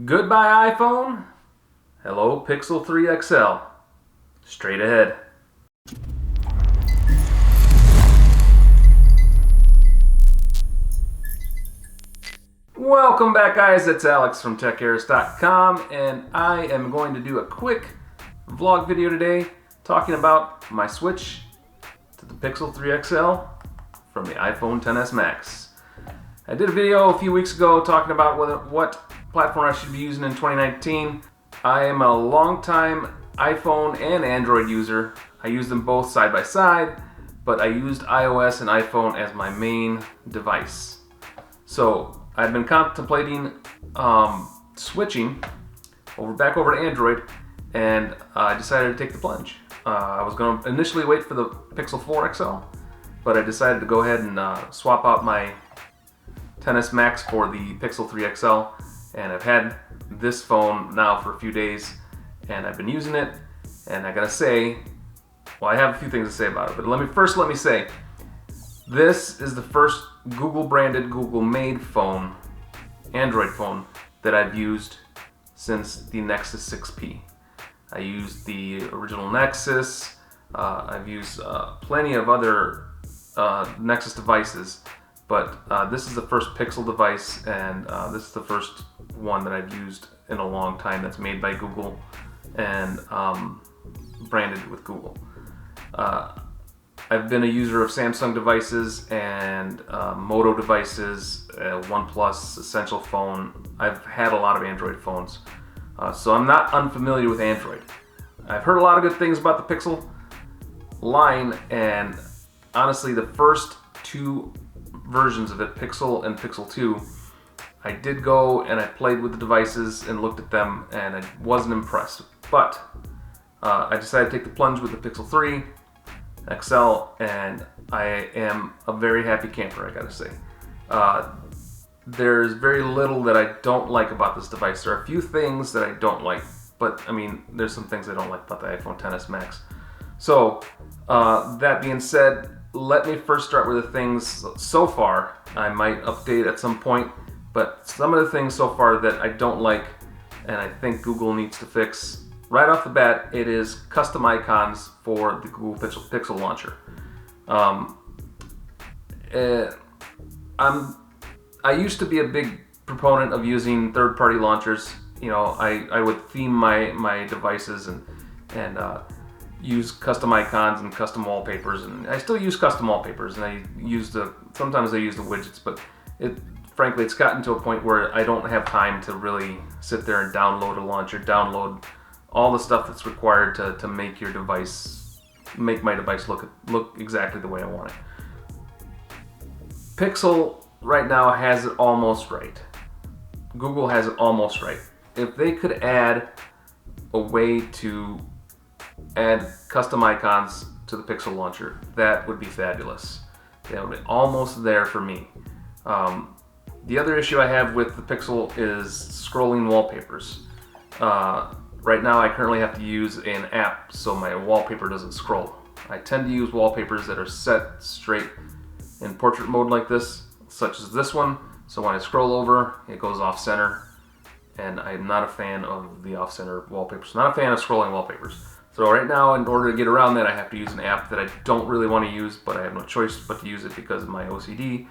Goodbye iPhone, hello Pixel 3 XL. Straight ahead. Welcome back, guys. It's Alex from TECHAERIS.com, and I am going to do a quick vlog video today talking about my switch to the Pixel 3 XL from the iPhone XS Max. I did a video a few weeks ago talking about what platform I should be using in 2019. I am a longtime iPhone and Android user. I use them both side by side, but I used iOS and iPhone as my main device. So I've been contemplating switching back over to Android, and I decided to take the plunge. I was going to initially wait for the Pixel 4 XL, but I decided to go ahead and swap out my XS Max for the Pixel 3 XL, and I've had this phone now for a few days, and I've been using it, and I gotta say, well, I have a few things to say about it, but let me say, this is the first Google branded, Google made phone, Android phone, that I've used since the Nexus 6P. I used the original Nexus, I've used plenty of other Nexus devices, but this is the first Pixel device, and this is the first one that I've used in a long time that's made by Google and branded with Google. I've been a user of Samsung devices and Moto devices, OnePlus, Essential phone. I've had a lot of Android phones, so I'm not unfamiliar with Android. I've heard a lot of good things about the Pixel line, and honestly, the first two versions of it, Pixel and Pixel 2, I did go and I played with the devices and looked at them, and I wasn't impressed. But I decided to take the plunge with the Pixel 3 XL, and I am a very happy camper, I gotta say. There's very little that I don't like about this device. There are a few things that I don't like, but I mean, there's some things I don't like about the iPhone XS Max. So, that being said, let me first start with the things so far. I might update at some point, but some of the things so far that I don't like and I think Google needs to fix right off the bat, it is custom icons for the Google Pixel launcher. I used to be a big proponent of using third-party launchers. You know, I would theme my devices and use custom icons and custom wallpapers, and I still use custom wallpapers, and sometimes I use the widgets, but frankly it's gotten to a point where I don't have time to really sit there and download a launcher, download all the stuff that's required to make my device look exactly the way I want it. Pixel right now has it almost right. Google has it almost right. If they could add a way to add custom icons to the Pixel launcher, that would be fabulous. That would be almost there for me. The other issue I have with the Pixel is scrolling wallpapers. Right now I currently have to use an app so my wallpaper doesn't scroll. I tend to use wallpapers that are set straight in portrait mode like this, such as this one, so when I scroll over, it goes off center, and I'm not a fan of the off center wallpapers. Not a fan of scrolling wallpapers. So right now, in order to get around that, I have to use an app that I don't really want to use, but I have no choice but to use it because my OCD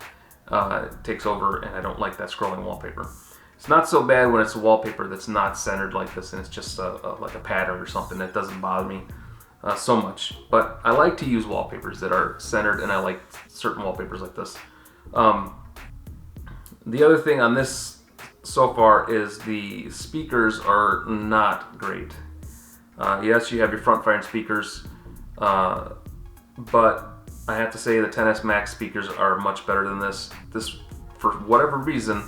takes over, and I don't like that scrolling wallpaper. It's not so bad when it's a wallpaper that's not centered like this, and it's just like a pattern or something. That doesn't bother me so much. But I like to use wallpapers that are centered, and I like certain wallpapers like this. The other thing on this so far is the speakers are not great. Yes, you have your front-firing speakers, but I have to say the XS Max speakers are much better than this. This, for whatever reason,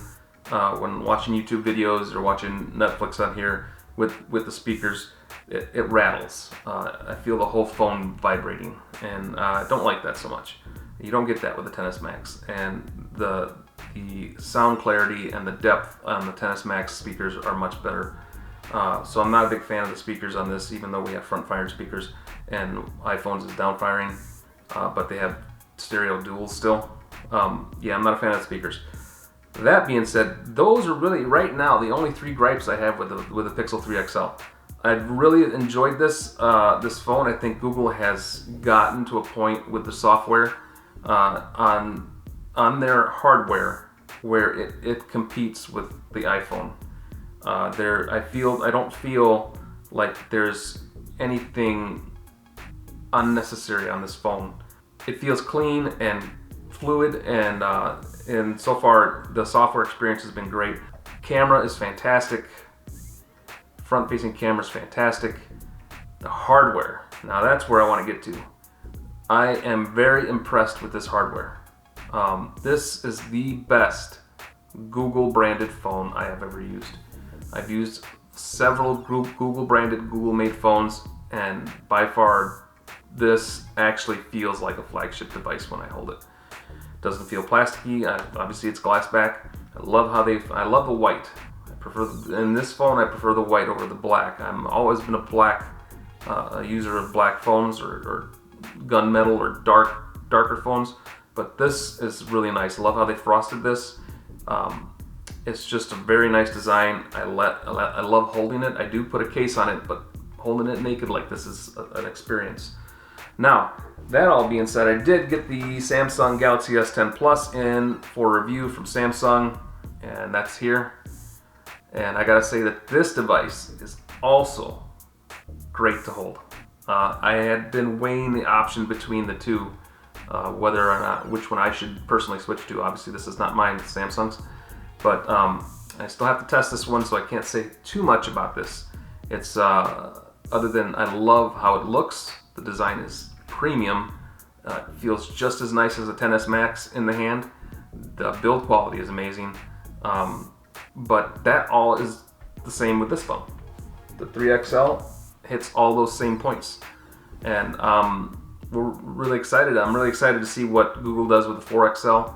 when watching YouTube videos or watching Netflix on here with the speakers, it rattles. I feel the whole phone vibrating, and I don't like that so much. You don't get that with the XS Max, and the sound clarity and the depth on the XS Max speakers are much better. So I'm not a big fan of the speakers on this, even though we have front-firing speakers and iPhones is down-firing, but they have stereo duals still. Yeah, I'm not a fan of the speakers. That being said, those are really, right now, the only 3 gripes I have with the Pixel 3 XL. I've really enjoyed this phone. I think Google has gotten to a point with the software on their hardware where it competes with the iPhone. I don't feel like there's anything unnecessary on this phone. It feels clean and fluid, and so far the software experience has been great. Camera is fantastic. Front-facing camera is fantastic. The hardware, now that's where I want to get to. I am very impressed with this hardware. This is the best Google branded phone I have ever used. I've used several Google branded, Google made phones, and by far this actually feels like a flagship device when I hold it. Doesn't feel plasticky. Obviously it's glass back. I love the white. In this phone, I prefer the white over the black. I've always been a user of black phones or gunmetal or darker phones, but this is really nice. I love how they frosted this. It's just a very nice design. I love holding it. I do put a case on it, but holding it naked like this is an experience. Now, that all being said, I did get the Samsung Galaxy S10 Plus in for review from Samsung, and that's here. And I gotta say that this device is also great to hold. I had been weighing the option between the two, whether or not which one I should personally switch to. Obviously this is not mine, it's Samsung's. But I still have to test this one, so I can't say too much about this. It's other than I love how it looks. The design is premium. It feels just as nice as a XS Max in the hand. The build quality is amazing. But that all is the same with this phone. The 3XL hits all those same points. And we're really excited. I'm really excited to see what Google does with the 4XL.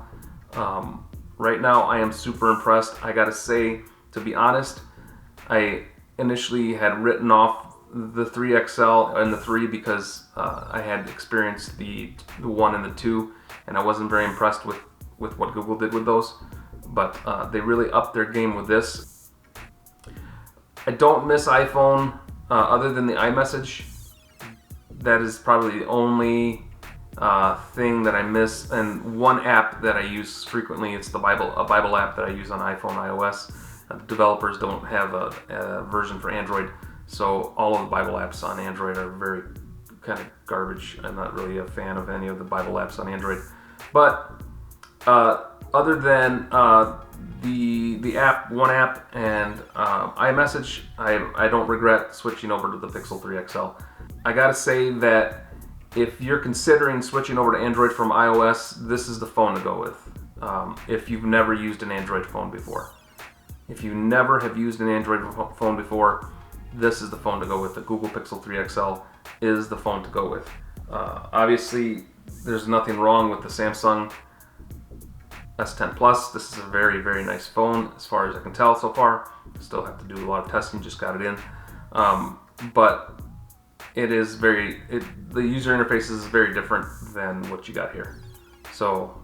Right now, I am super impressed. I gotta say, to be honest, I initially had written off the 3XL and the 3 because I had experienced the 1 and the 2, and I wasn't very impressed with what Google did with those. But they really upped their game with this. I don't miss iPhone other than the iMessage. That is probably the only thing that I miss, and one app that I use frequently. It's a Bible app that I use on iPhone, iOS. The developers don't have a version for Android, so all of the Bible apps on Android are very kind of garbage. I'm not really a fan of any of the Bible apps on Android. But other than the one app and iMessage, I don't regret switching over to the Pixel 3 XL. I gotta say that if you're considering switching over to Android from iOS, this is the phone to go with. If you've never used an Android phone before. If you never have used an Android phone before, this is the phone to go with. The Google Pixel 3 XL is the phone to go with. Obviously, there's nothing wrong with the Samsung S10 Plus. This is a very, very nice phone as far as I can tell so far. Still have to do a lot of testing, just got it in. But it is the user interface is very different than what you got here. So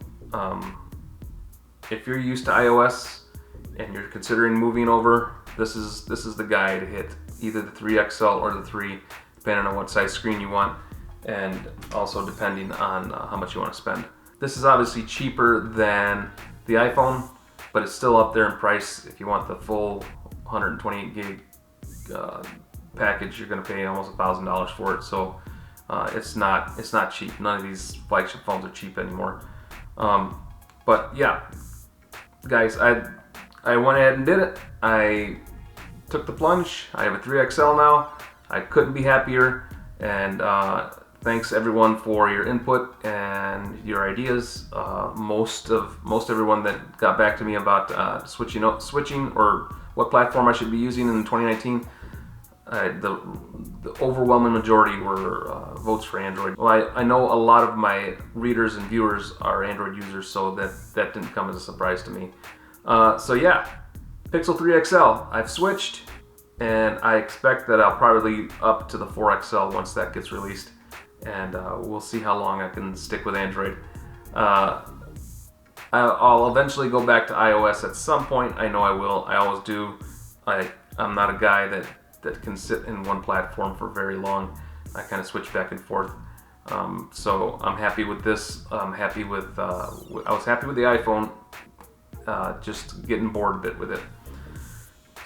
if you're used to iOS and you're considering moving over, this is the guy to hit. Either the 3XL or the 3, depending on what size screen you want, and also depending on how much you want to spend. This is obviously cheaper than the iPhone, but it's still up there in price. If you want the full 128 gig package, you're going to pay almost $1,000 for it. So it's not cheap. None of these flagship phones are cheap anymore. But yeah, guys, I went ahead and did it. I took the plunge. I have a 3XL now. I couldn't be happier. And thanks everyone for your input and your ideas. Most everyone that got back to me about switching or what platform I should be using in 2019, the overwhelming majority were votes for Android. Well, I know a lot of my readers and viewers are Android users, so that didn't come as a surprise to me. So yeah, Pixel 3 XL, I've switched, and I expect that I'll probably up to the 4 XL once that gets released, and we'll see how long I can stick with Android. I'll eventually go back to iOS at some point. I know I will. I always do. I'm not a guy that can sit in one platform for very long. I kind of switch back and forth. So I'm happy with this. I'm happy with. I was happy with the iPhone. Just getting bored a bit with it.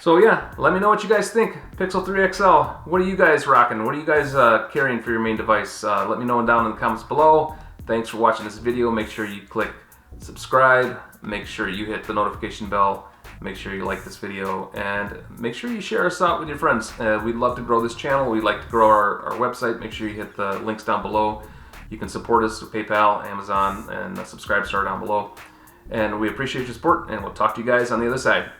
So yeah, let me know what you guys think. Pixel 3 XL. What are you guys rocking? What are you guys carrying for your main device? Let me know down in the comments below. Thanks for watching this video. Make sure you click subscribe. Make sure you hit the notification bell. Make sure you like this video, and make sure you share us out with your friends. We'd love to grow this channel. We'd like to grow our website. Make sure you hit the links down below. You can support us with PayPal, Amazon, and the subscribe star down below. And we appreciate your support, and we'll talk to you guys on the other side.